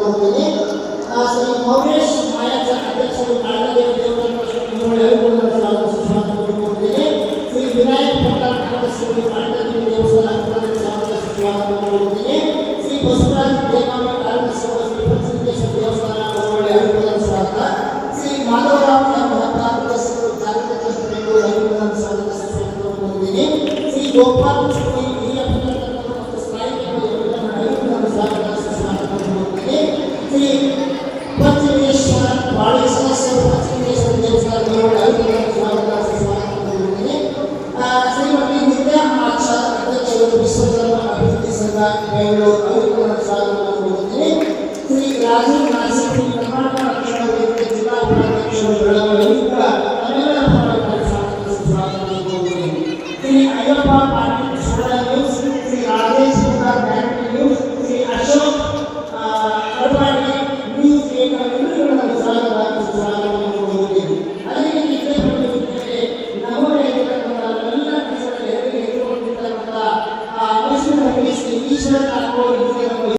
ಕೋರುತ್ತೇನೆ. ಶ್ರೀ ಮೌನೇಶ್ ಮಾಯಾಜ ಅಧ್ಯಕ್ಷರು ಕಾಳಗದೇವಿ ದೇವಸ್ಥಾನ ಸ್ವಾಗತ ಕೋರುತ್ತೇನೆ. ಶ್ರೀ ವಿನಾಯಕ್ ಭಟ್ಟಾರ್ ಕಾರ್ಯದರ್ಶಿಗಳು ಕಾಳಗದೇವಿ ದೇವಸ್ಥಾನ ಸ್ವಾಗತ ಕೋರುತ್ತೇನೆ. ಶ್ರೀ ಬಸವರಾಜ್ ದೇವಾಂಗ ಕಾರ್ಯದರ್ಶಿಗಳು ಶ್ರೀ ಪಂಚಲಿಂಗೇಶ್ವರ ದೇವಸ್ಥಾನ ಸ್ವಾಗತ. ಶ್ರೀ ಮಾಧವರಾವ್ ಕಾರ್ಯದರ್ಶಿಗಳು ಜಾಗೃತ ಸ್ವಾಗತ ಕೋರುತ್ತೇನೆ. ಶ್ರೀ ಗೋಪಾಲ್ ಹಿರಿಯ ಪತ್ರಕರ್ತರು ಮತ್ತು ಶ್ರೀ ಪಂಚಲಿಂಗೇಶ್ವರ ಬಾಳಿ ಸದಸ್ಯರು ಪಂಚಲಿಂಗೇಶ್ವರ ದೇವಸ್ಥಾನ ಶ್ರೀಮತಿ ನಿತ್ಯಾ ಆಚಾರ್ಯ ಅಧ್ಯಕ್ಷರು ವಿಶ್ವಧರ್ಮ ಅಭಿವೃದ್ಧಿ ಸಂಘ ಬೆಂಗಳೂರು ಸ್ವಾಗತ ಕೋರುತ್ತೇನೆ. ಶ್ರೀ ರಾಜೀವ್